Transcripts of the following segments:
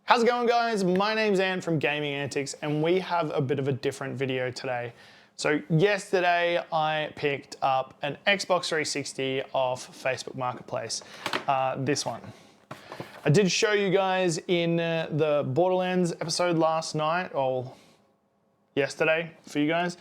How's it going, guys? My name's Ann from Gaming Antics, and we have a bit of a different video today. So yesterday I picked up an Xbox 360 off Facebook Marketplace, this one. I did show you guys in the Borderlands episode last night, or yesterday for you guys,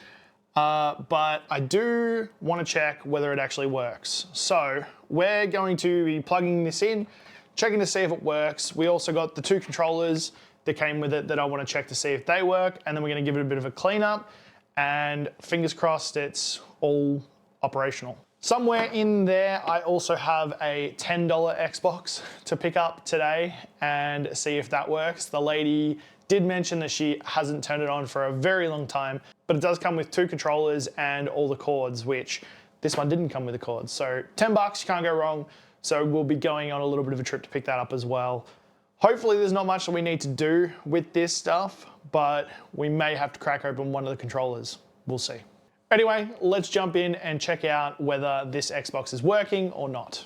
but I do want to check whether it actually works. So we're going to be plugging this in, checking to see if it works. We also got the two controllers that came with it that I want to check to see if they work, and then we're going to give it a bit of a cleanup, and fingers crossed it's all operational. Somewhere in there, I also have a $10 Xbox to pick up today and see if that works. The lady did mention that she hasn't turned it on for a very long time, but it does come with two controllers and all the cords, which this one didn't come with the cords. So $10, you can't go wrong. So we'll be going on a little bit of a trip to pick that up as well. Hopefully there's not much that we need to do with this stuff, but we may have to crack open one of the controllers. We'll see. Anyway, let's jump in and check out whether this Xbox is working or not.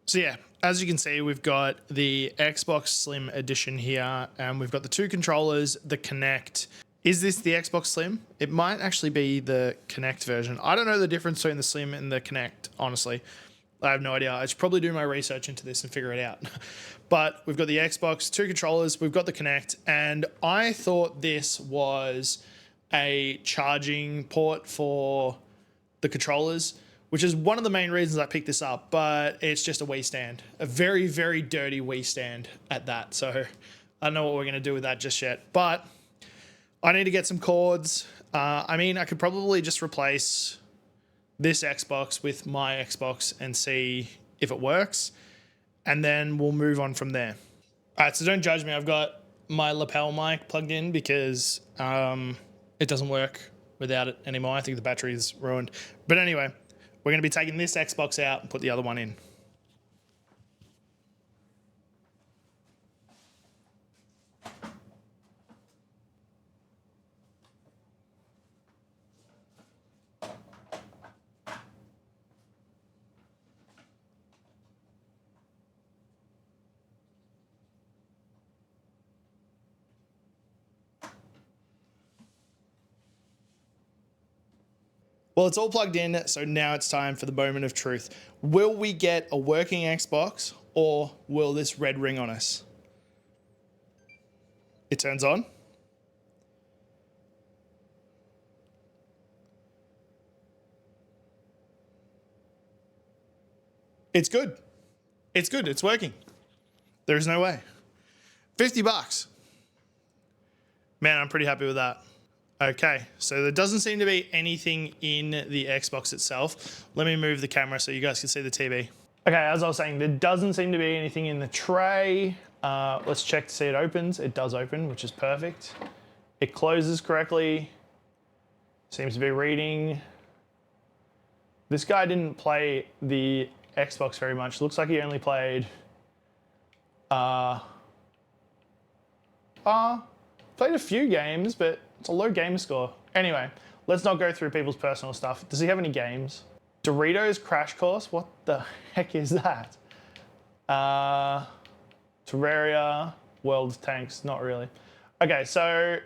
So yeah, as you can see, we've got the Xbox Slim Edition here, and we've got the two controllers, the Kinect. Is this the Xbox Slim? It might actually be the Kinect version. I don't know the difference between the Slim and the Kinect, honestly. I have no idea. I should probably do my research into this and figure it out. But we've got the Xbox, two controllers, we've got the Kinect, and I thought this was a charging port for the controllers, which is one of the main reasons I picked this up, but it's just a Wii stand. A very, very dirty Wii stand at that. So I don't know what we're going to do with that just yet, but I need to get some cords. I mean, I could probably just replace this Xbox with my Xbox and see if it works, and then we'll move on from there. All right, so don't judge me. I've got my lapel mic plugged in because it doesn't work without it anymore. I think the battery's ruined. But anyway, we're going to be taking this Xbox out and put the other one in. Well, it's all plugged in, so now it's time for the moment of truth. Will we get a working Xbox, or will this red ring on us? It turns on. It's good. It's good. It's working. There's no way. $50. Man, I'm pretty happy with that. Okay, so there doesn't seem to be anything in the Xbox itself. Let me move the camera so you guys can see the TV. Okay, as I was saying, there doesn't seem to be anything in the tray. Let's check to see it opens. It does open, which is perfect. It closes correctly. Seems to be reading. This guy didn't play the Xbox very much. Looks like he only played played a few games, but it's a low gamer score. Anyway, let's not go through people's personal stuff. Does he have any games? Doritos Crash Course? What the heck is that? Terraria, World of Tanks, not really. Okay, so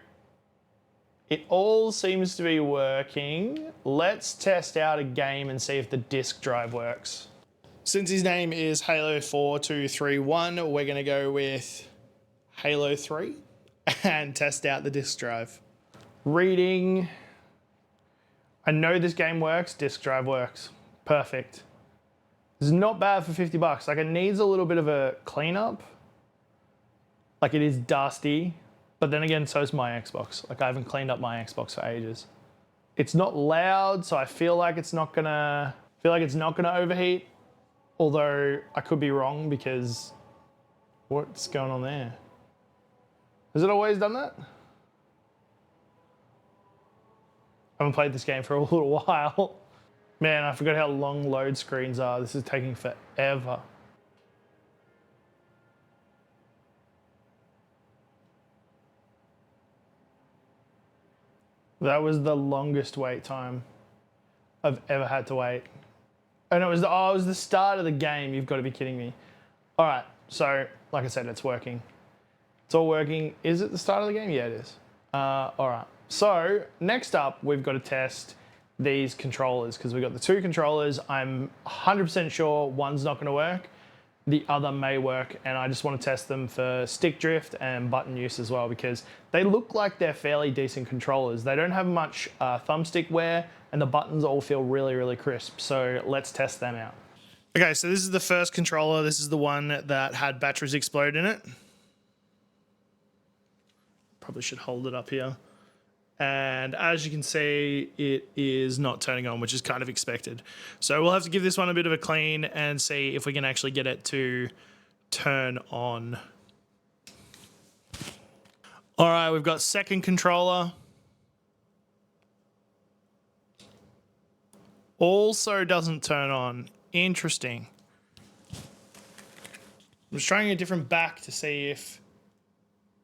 it all seems to be working. Let's test out a game and see if the disk drive works. Since his name is Halo4231, we're gonna go with Halo 3 and test out the disk drive. Reading. I know this game works, disk drive works. Perfect. This is not bad for $50. Like, it needs a little bit of a cleanup. Like, it is dusty, but then again, so is my Xbox. Like, I haven't cleaned up my Xbox for ages. It's not loud, so I feel like it's not gonna overheat. Although I could be wrong, because what's going on there? Has it always done that? I haven't played this game for a little while. Man, I forgot how long load screens are. This is taking forever. That was the longest wait time I've ever had to wait. And it was the start of the game. You've got to be kidding me. All right, so like I said, it's working. It's all working. Is it the start of the game? Yeah, it is. All right. So next up, we've got to test these controllers because we've got the two controllers. I'm 100% sure one's not going to work. The other may work, and I just want to test them for stick drift and button use as well because they look like they're fairly decent controllers. They don't have much thumbstick wear, and the buttons all feel really, really crisp. So let's test them out. Okay, so this is the first controller. This is the one that had batteries explode in it. Probably should hold it up here. And as you can see, it is not turning on, which is kind of expected. So we'll have to give this one a bit of a clean and see if we can actually get it to turn on. All right, we've got second controller. Also doesn't turn on. Interesting. I'm just trying a different back to see if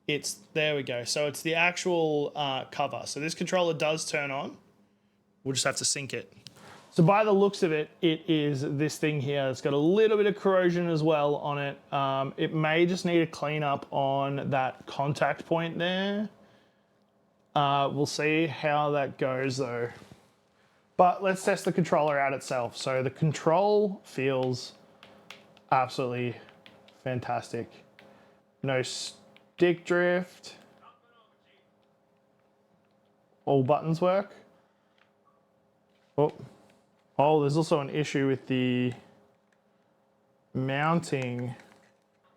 it's, there we go. So it's the actual cover. So this controller does turn on. We'll just have to sync it. So by the looks of it, it is this thing here. It's got a little bit of corrosion as well on it. It may just need a clean up on that contact point there. We'll see how that goes though. But let's test the controller out itself. So the control feels absolutely fantastic. No stick drift. All buttons work. Oh, there's also an issue with the mounting.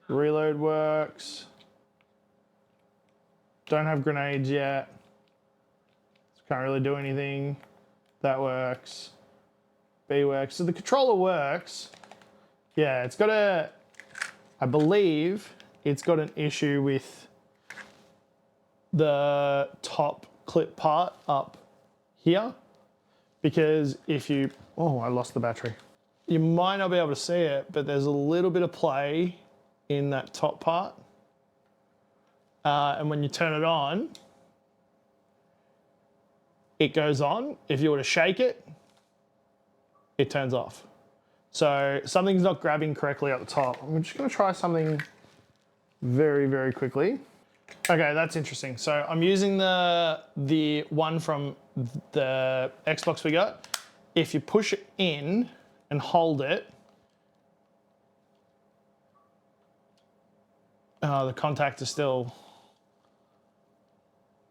Reload works. Don't have grenades yet. Can't really do anything. That works. B works. So the controller works. Yeah, it's got a, I believe it's got an issue with the top clip part up here. Because if you, oh, I lost the battery. You might not be able to see it, but there's a little bit of play in that top part. And when you turn it on, it goes on. If you were to shake it, it turns off. So something's not grabbing correctly at the top. I'm just gonna try something very, very quickly. Okay, that's interesting. So I'm using the one from the Xbox we got. If you push it in and hold it, the contact is still,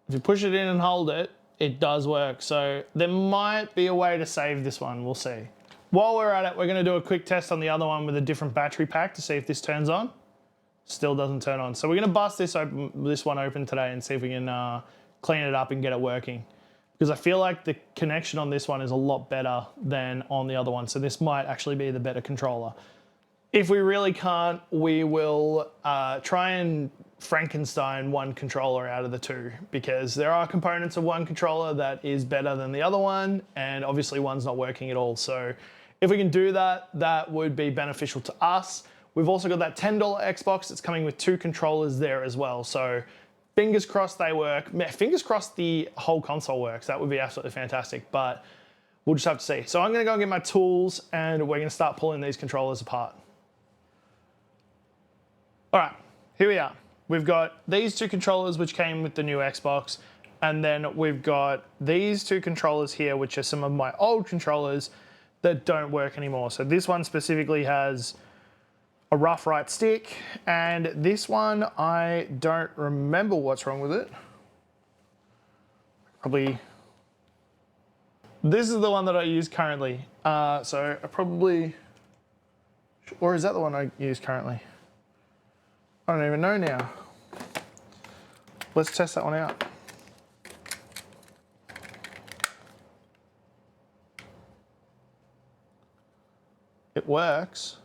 if you push it in and hold it, it does work. So there might be a way to save this one, we'll see. While we're at it, we're gonna do a quick test on the other one with a different battery pack to see if this turns on. Still doesn't turn on. So we're gonna bust this one open today and see if we can clean it up and get it working. Because I feel like the connection on this one is a lot better than on the other one. So this might actually be the better controller. If we really can't, we will try and Frankenstein one controller out of the two, because there are components of one controller that is better than the other one, and obviously one's not working at all. So if we can do that, that would be beneficial to us. We've also got that $10 Xbox that's coming with two controllers there as well. So fingers crossed they work. Fingers crossed the whole console works. That would be absolutely fantastic, but we'll just have to see. So I'm gonna go and get my tools and we're gonna start pulling these controllers apart. All right, here we are. We've got these two controllers which came with the new Xbox, and then we've got these two controllers here, which are some of my old controllers that don't work anymore. So this one specifically has a rough right stick, and this one, I don't remember what's wrong with it. Probably, this is the one that I use currently. So I probably, or is that the one I use currently? I don't even know now. Let's test that one out. It works.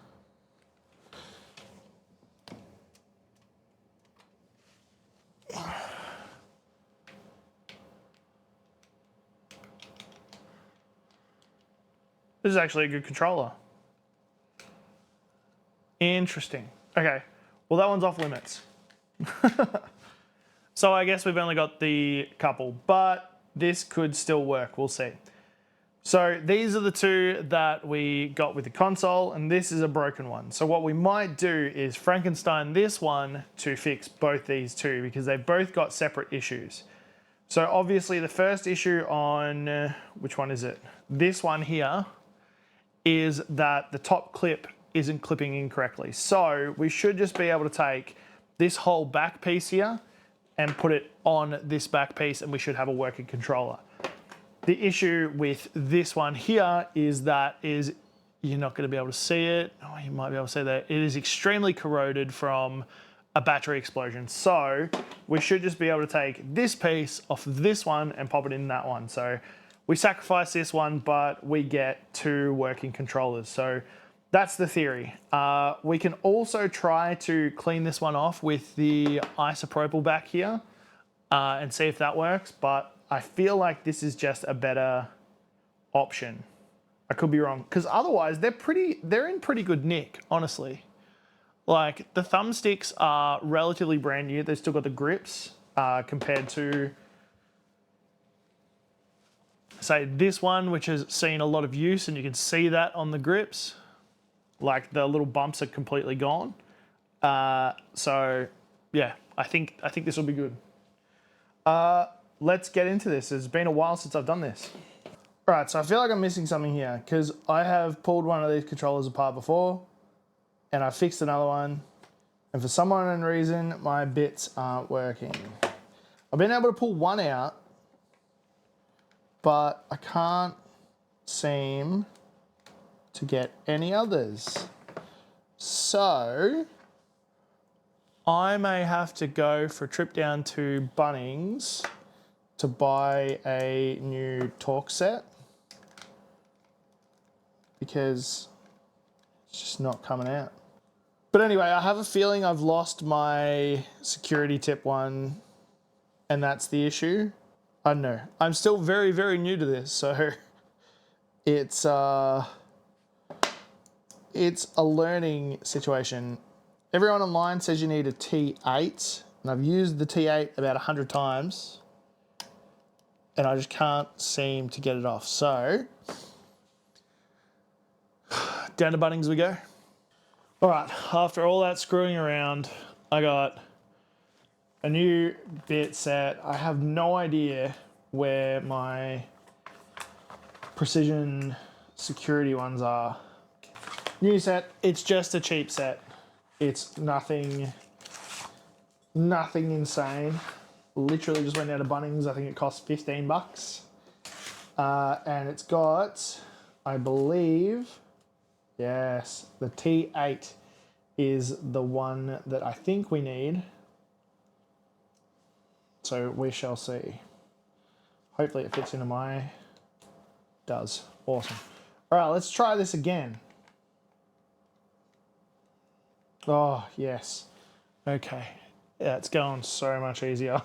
This is actually a good controller. Interesting. Okay, well that one's off limits. So I guess we've only got the couple, but this could still work, we'll see. So these are the two that we got with the console, and this is a broken one. So what we might do is Frankenstein this one to fix both these two, because they've both got separate issues. So obviously the first issue on, which one is it? This one here is that the top clip isn't clipping in correctly. So we should just be able to take this whole back piece here and put it on this back piece, and we should have a working controller. The issue with this one here is you're not going to be able to see it. Oh, you might be able to see that. It is extremely corroded from a battery explosion. So we should just be able to take this piece off this one and pop it in that one. So we sacrifice this one, but we get two working controllers. So that's the theory. We can also try to clean this one off with the isopropyl back here and see if that works. But I feel like this is just a better option. I could be wrong, because otherwise they're in pretty good nick, honestly. Like the thumbsticks are relatively brand new. They've still got the grips compared to, say, this one, which has seen a lot of use, and you can see that on the grips. Like the little bumps are completely gone. So yeah, I think this will be good. Let's get into this. It's been a while since I've done this. All right, so I feel like I'm missing something here, because I have pulled one of these controllers apart before and I fixed another one, and for some unknown reason, my bits aren't working. I've been able to pull one out, but I can't seem to get any others. So I may have to go for a trip down to Bunnings to buy a new torque set, because it's just not coming out. But anyway, I have a feeling I've lost my security tip one, and that's the issue. I don't know. I'm still very, very new to this, so it's a learning situation. Everyone online says you need a T8, and I've used the T8 about 100 times, and I just can't seem to get it off. So down to Bunnings we go. All right, after all that screwing around, I got a new bit set. I have no idea where my precision security ones are. New set, it's just a cheap set. It's nothing insane. Literally just went out of Bunnings. I think it cost 15 bucks. And it's got, I believe, yes, the T8 is the one that I think we need. So we shall see. Hopefully it fits into my, does. Awesome. All right, let's try this again. Oh, yes. Okay. Yeah, it's going so much easier.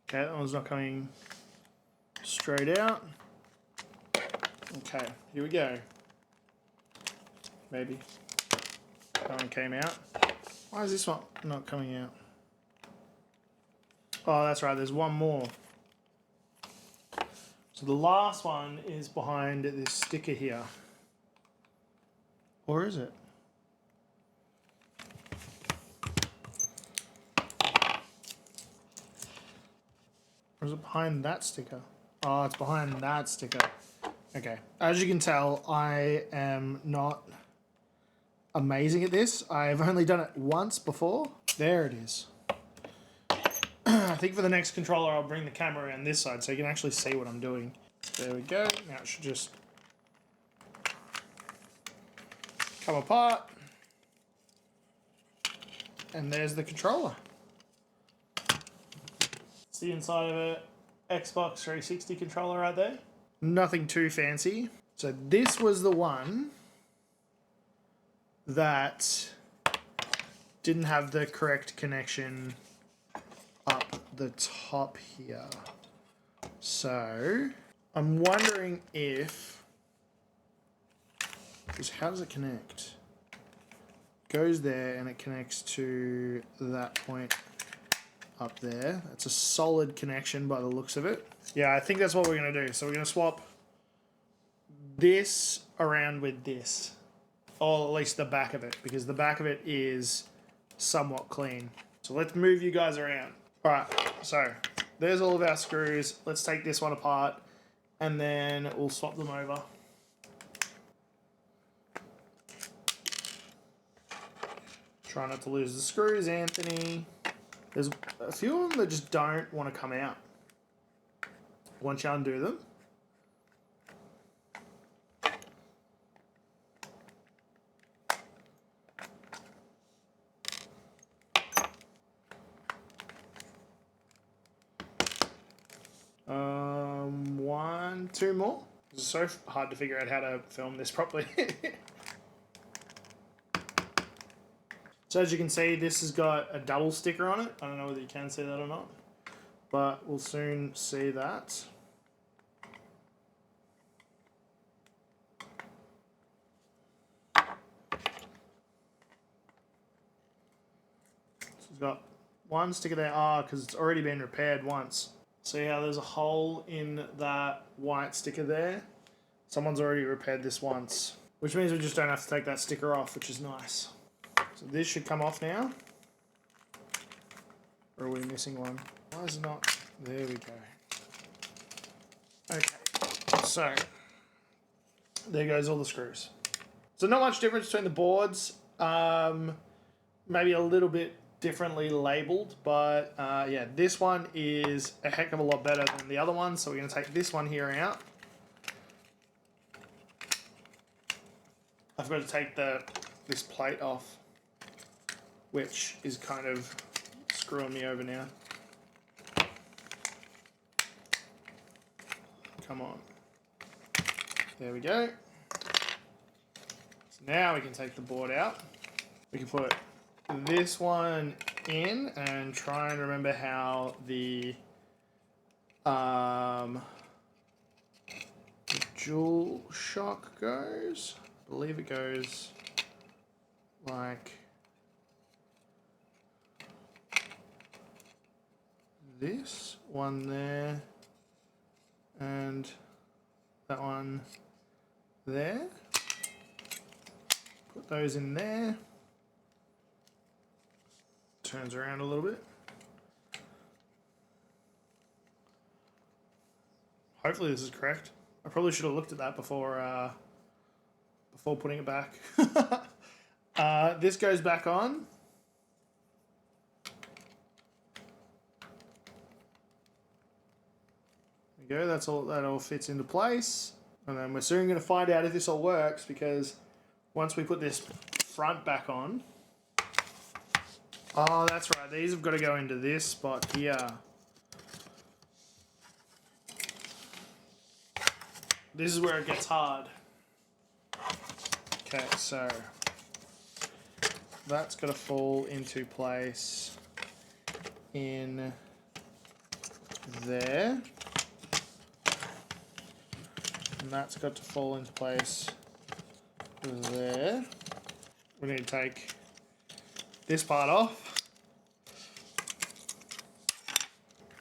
Okay, that one's not coming straight out. Okay, here we go. Maybe. That one came out. Why is this one not coming out? Oh, that's right, there's one more. So the last one is behind this sticker here. Or is it? Or is it behind that sticker? Oh, it's behind that sticker. Okay. As you can tell, I am not amazing at this. I've only done it once before. There it is. I think for the next controller, I'll bring the camera around this side so you can actually see what I'm doing. There we go. Now it should just come apart. And there's the controller. It's the inside of a Xbox 360 controller right there. Nothing too fancy. So this was the one that didn't have the correct connection up the top here. So I'm wondering if, because how does it connect? Goes there and it connects to that point up there. That's a solid connection by the looks of it. Yeah, I think that's what we're going to do. So we're going to swap this around with this, or at least the back of it, because the back of it is somewhat clean. So let's move you guys around. All right, so there's all of our screws. Let's take this one apart and then we'll swap them over. Try not to lose the screws, Anthony. There's a few of them that just don't want to come out once you undo them. One, two more. It's so hard to figure out how to film this properly. So as you can see, this has got a double sticker on it. I don't know whether you can see that or not, but we'll soon see that. So it's got one sticker there, because it's already been repaired once. See how there's a hole in that white sticker there? Someone's already repaired this once, which means we just don't have to take that sticker off, which is nice. So this should come off now. Or are we missing one? Why is it not? There we go. Okay, so there goes all the screws. So not much difference between the boards. Maybe a little bit differently labeled, but yeah, this one is a heck of a lot better than the other one. So we're going to take this one here out. I've got to take this plate off, which is kind of screwing me over now. Come on. There we go. So now we can take the board out. We can put this one in and try and remember how the dual shock goes. I believe it goes like this one there and that one there. Put those in there. Turns around a little bit. Hopefully this is correct. I probably should have looked at that before putting it back. This goes back on. There we go. That's all. That all fits into place. And then we're soon going to find out if this all works, because once we put this front back on. Oh, that's right. These have got to go into this spot here. This is where it gets hard. Okay, so that's got to fall into place in there. And that's got to fall into place there. We need to take this part off.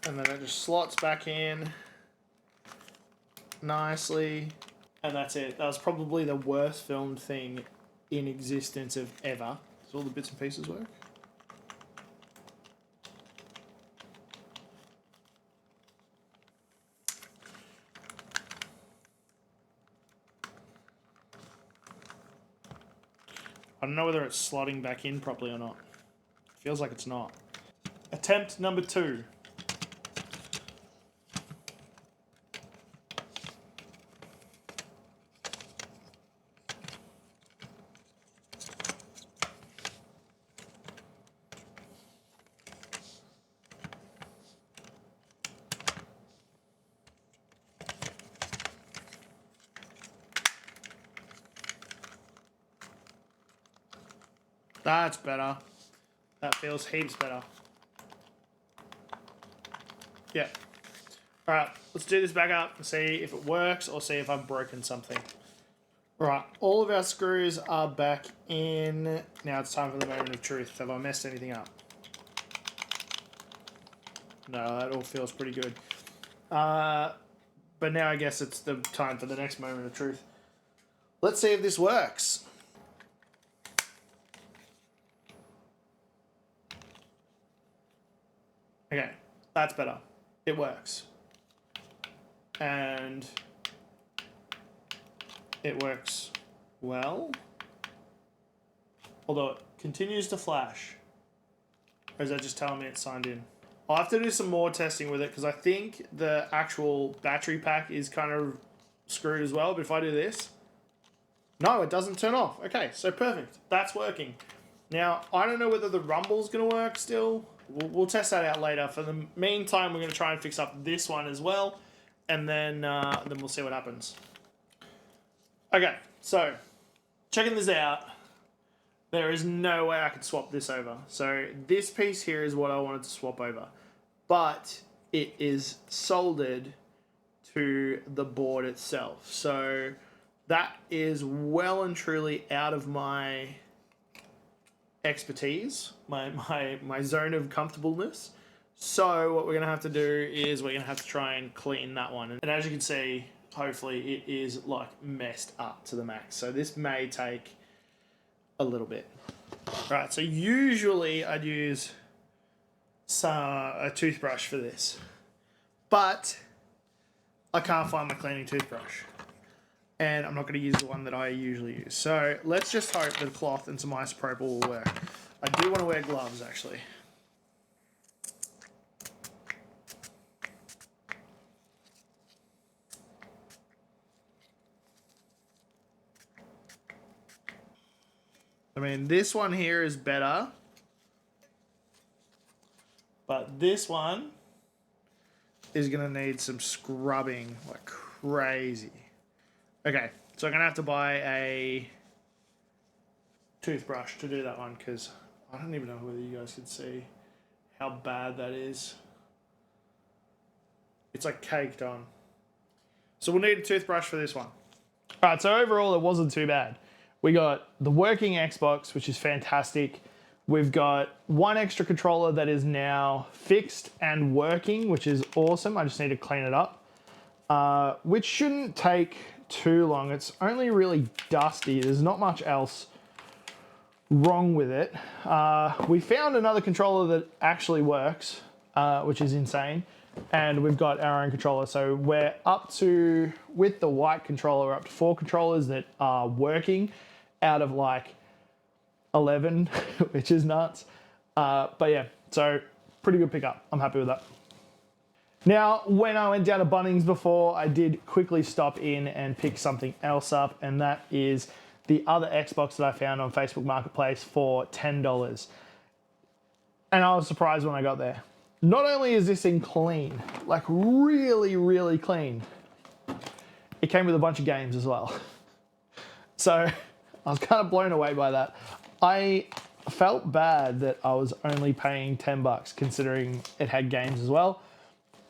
And then it just slots back in nicely. And that's it. That was probably the worst filmed thing in existence of ever. Does all the bits and pieces work? I don't know whether it's slotting back in properly or not. Feels like it's not. Attempt number 2. That's better. That feels heaps better. Yeah. All right, let's do this back up and see if it works or see if I've broken something. All right, all of our screws are back in. Now it's time for the moment of truth. Have I messed anything up? No, that all feels pretty good. But now I guess it's the time for the next moment of truth. Let's see if this works. Okay, that's better. It works. And it works well. Although it continues to flash. Or is that just telling me it's signed in? I'll have to do some more testing with it because I think the actual battery pack is kind of screwed as well. But if I do this, no, it doesn't turn off. Okay, so perfect. That's working. Now, I don't know whether the rumble's going to work still. We'll test that out later. For the meantime, we're going to try and fix up this one as well. And then we'll see what happens. Okay, so checking this out. There is no way I could swap this over. So this piece here is what I wanted to swap over. But it is soldered to the board itself. So that is well and truly out of my expertise, my zone of comfortableness. So what we're going to have to do is we're going to have to try and clean that one. And as you can see, hopefully it is like messed up to the max. So this may take a little bit. Right, so usually I'd use a toothbrush for this. But I can't find my cleaning toothbrush. And I'm not going to use the one that I usually use. So let's just hope that a cloth and some isopropyl will work. I do want to wear gloves, actually. I mean, this one here is better. But this one is going to need some scrubbing like crazy. Okay, so I'm going to have to buy a toothbrush to do that one because I don't even know whether you guys can see how bad that is. It's like caked on. So we'll need a toothbrush for this one. All right, so overall it wasn't too bad. We got the working Xbox, which is fantastic. We've got one extra controller that is now fixed and working, which is awesome. I just need to clean it up, which shouldn't take too long. It's only really dusty. There's not much else wrong with it. We found another controller that actually works, which is insane. And we've got our own controller. So we're up to, with the white controller, we're up to 4 controllers that are working out of like 11, which is nuts. But yeah, so pretty good pickup. I'm happy with that. Now, when I went down to Bunnings before, I did quickly stop in and pick something else up, and that is the other Xbox that I found on Facebook Marketplace for $10. And I was surprised when I got there. Not only is this thing clean, like really, really clean, it came with a bunch of games as well. So I was kind of blown away by that. I felt bad that I was only paying $10 considering it had games as well.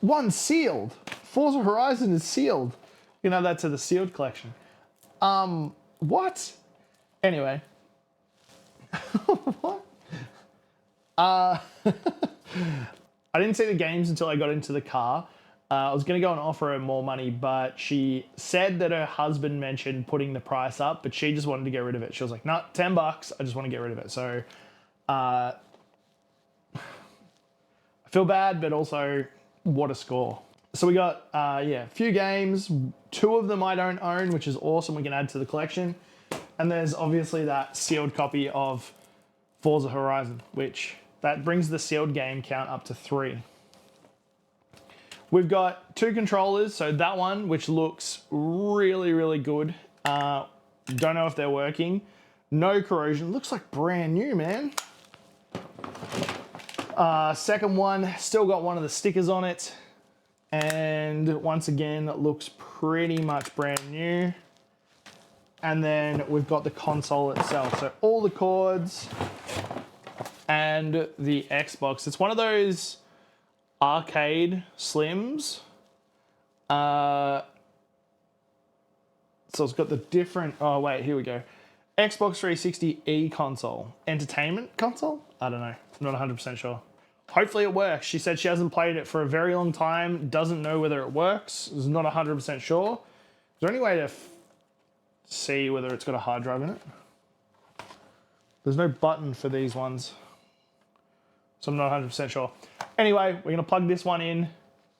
One sealed. Forza Horizon is sealed. You know, that's to the sealed collection. What? Anyway. What? I didn't see the games until I got into the car. I was going to go and offer her more money, but she said that her husband mentioned putting the price up, but she just wanted to get rid of it. She was like, no, $10. I just want to get rid of it. So I feel bad, but also what a score. So we got, a few games. 2 of them I don't own, which is awesome. We can add to the collection. And there's obviously that sealed copy of Forza Horizon, which that brings the sealed game count up to 3. We've got 2 controllers. So that one, which looks really, really good. Don't know if they're working. No corrosion. Looks like brand new, man. Second one, still got one of the stickers on it. And once again, it looks pretty much brand new. And then we've got the console itself. So all the cords and the Xbox. It's one of those arcade slims. So it's got the different, oh wait, here we go. Xbox 360 E console. Entertainment console? I don't know. I'm not 100% sure. Hopefully it works. She said she hasn't played it for a very long time, doesn't know whether it works, is not 100% sure. Is there any way to see whether it's got a hard drive in it? There's no button for these ones, so I'm not 100% sure. Anyway, we're gonna plug this one in,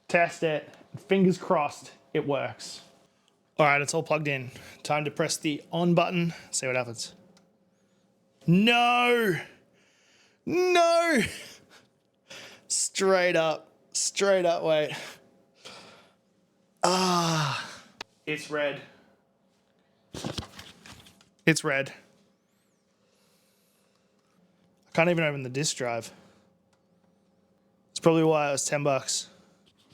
test it, fingers crossed it works. All right, it's all plugged in. Time to press the on button, see what happens. No! No! Straight up, wait. It's red. It's red. I can't even open the disk drive. It's probably why it was $10.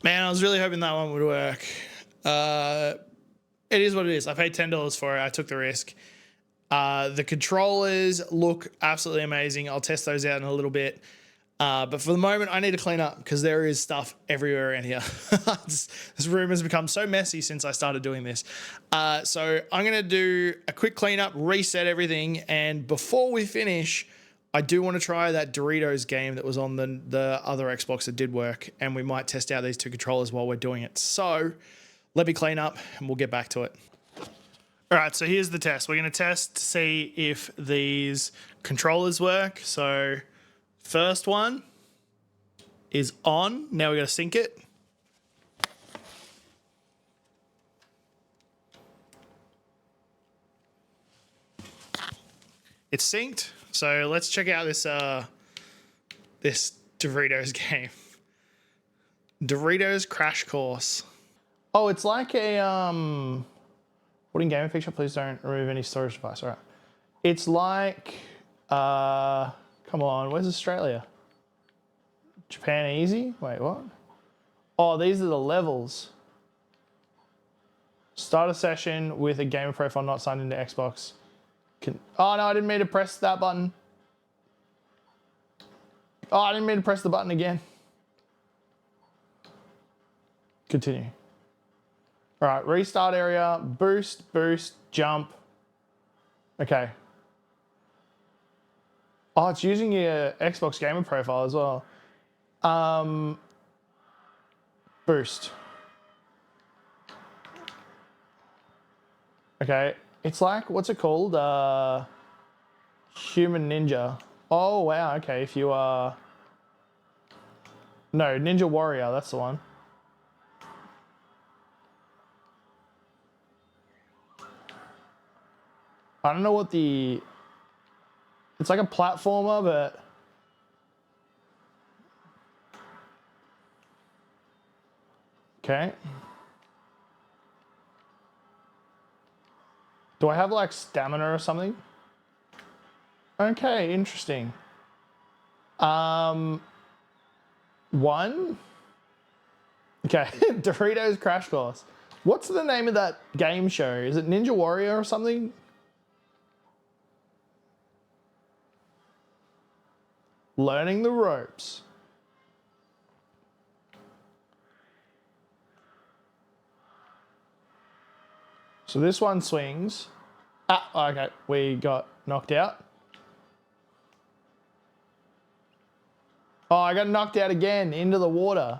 Man, I was really hoping that one would work. It is what it is. I paid $10 for it. I took the risk. The controllers look absolutely amazing. I'll test those out in a little bit. But for the moment, I need to clean up because there is stuff everywhere around here. This room has become so messy since I started doing this. So I'm going to do a quick cleanup, reset everything. And before we finish, I do want to try that Doritos game that was on the other Xbox that did work. And we might test out these two controllers while we're doing it. So let me clean up and we'll get back to it. All right, so here's the test. We're going to test to see if these controllers work. So first one is on. Now we got to sync it. It's synced. So let's check out this this Doritos game. Doritos Crash Course. Oh, it's like a what in gaming picture? Please don't remove any storage device. All right. It's like come on, where's Australia? Japan easy? Wait, what? Oh, these are the levels. Start a session with a gamer profile not signed into Xbox. Oh no, I didn't mean to press that button. Oh, I didn't mean to press the button again. Continue. All right, restart area, boost, jump. Okay. Oh, it's using your Xbox gamer profile as well. Boost. Okay, it's like, what's it called? Human Ninja. Oh, wow, okay, if you are... No, Ninja Warrior, that's the one. I don't know what the... It's like a platformer, but... Okay. Do I have like stamina or something? Okay, interesting. One. Okay, Doritos Crash Course. What's the name of that game show? Is it Ninja Warrior or something? Learning the ropes. So this one swings. Ah, okay, we got knocked out. Oh, I got knocked out again into the water.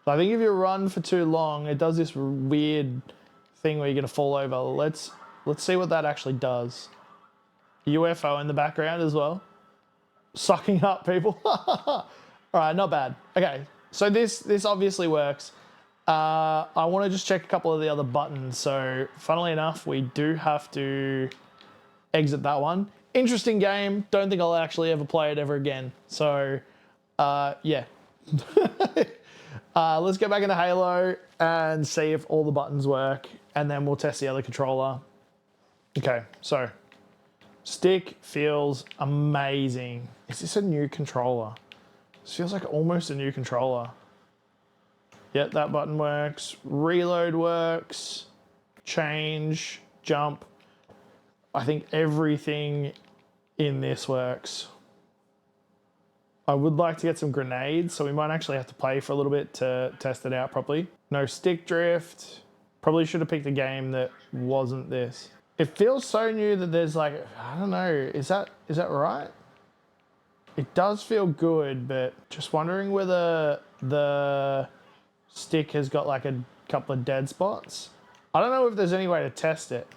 So I think if you run for too long, it does this weird thing where you're gonna fall over. Let's see what that actually does. UFO in the background as well. Sucking up people. All right, not bad. Okay, so this obviously works. I want to just check a couple of the other buttons. So funnily enough, we do have to exit that one. Interesting game. Don't think I'll actually ever play it ever again. So yeah. Let's get back into Halo and see if all the buttons work, and then we'll test the other controller. Okay, so stick feels amazing. Is this a new controller? This feels like almost a new controller. Yep, that button works. Reload works. change, jump. I think everything in this works. I would like to get some grenades, so we might actually have to play for a little bit to test it out properly. No stick drift. Probably should have picked a game that wasn't this. It feels so new that there's like, I don't know, is that right? It does feel good, but just wondering whether the stick has got like a couple of dead spots. I don't know if there's any way to test it,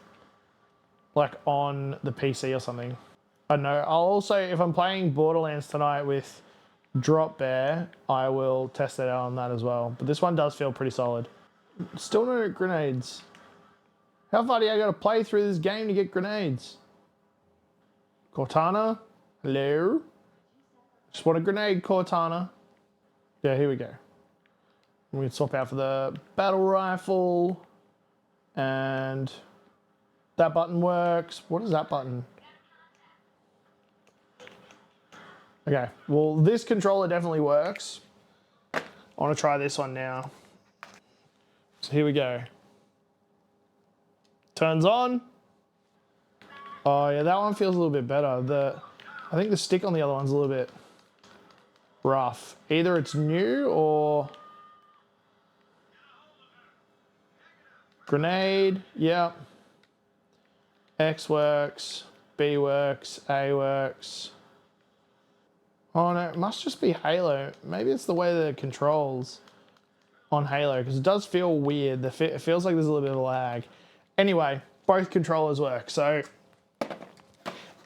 like on the PC or something. I don't know. I'll also, if I'm playing Borderlands tonight with Drop Bear, I will test it out on that as well. But this one does feel pretty solid. Still no grenades. How far do I got to play through this game to get grenades? Cortana? Hello? Just want a grenade, Cortana. Yeah, here we go. We can swap out for the battle rifle. And that button works. What is that button? Okay, well, this controller definitely works. I want to try this one now. So here we go. Turns on. Oh yeah, that one feels a little bit better. I think the stick on the other one's a little bit rough. Either it's new or... Grenade, yeah. X works, B works, A works. Oh no, it must just be Halo. Maybe it's the way the controls on Halo, because it does feel weird. It feels like there's a little bit of a lag. Anyway, both controllers work, so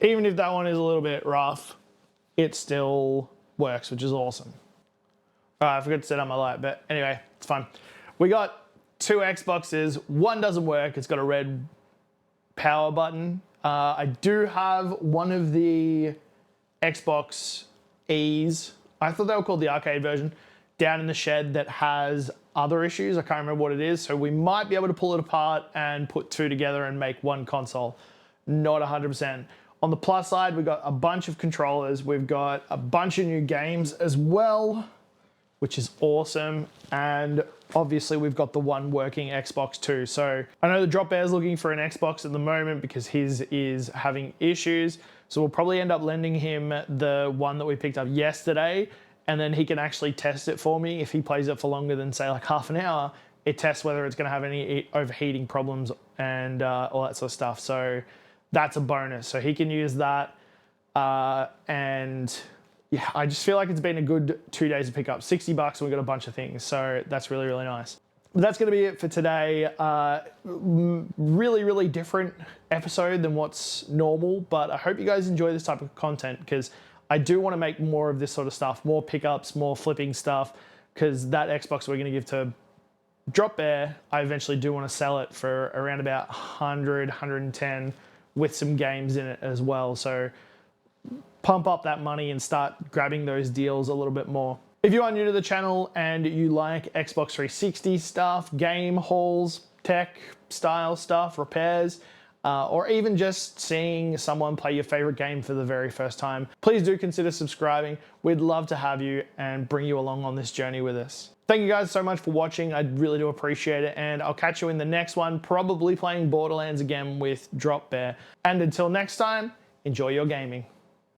even if that one is a little bit rough, it still works, which is awesome. All right, I forgot to set up my light, but anyway, it's fun. We got 2 Xboxes. One doesn't work. It's got a red power button. I do have one of the Xbox E's. I thought they were called the arcade version, down in the shed that has other issues. I can't remember what it is. So we might be able to pull it apart and put 2 together and make one console. Not 100%. On the plus side, we've got a bunch of controllers. We've got a bunch of new games as well, which is awesome. And obviously we've got the one working Xbox too. So I know the Drop Bear's looking for an Xbox at the moment because his is having issues. So we'll probably end up lending him the one that we picked up yesterday, and then he can actually test it for me. If he plays it for longer than say like half an hour, it tests whether it's gonna have any overheating problems and all that sort of stuff. So that's a bonus. So he can use that. And yeah, I just feel like it's been a good 2 days to pick up. $60 and we got a bunch of things. So that's really, really nice. But that's going to be it for today. Really, really different episode than what's normal, but I hope you guys enjoy this type of content because I do want to make more of this sort of stuff, more pickups, more flipping stuff, because that Xbox we're going to give to Drop Bear, I eventually do want to sell it for around about 100, 110 with some games in it as well. So pump up that money and start grabbing those deals a little bit more. If you are new to the channel and you like Xbox 360 stuff, game hauls, tech style stuff, repairs, or even just seeing someone play your favorite game for the very first time, please do consider subscribing. We'd love to have you and bring you along on this journey with us. Thank you guys so much for watching. I really do appreciate it. And I'll catch you in the next one, probably playing Borderlands again with Drop Bear. And until next time, enjoy your gaming.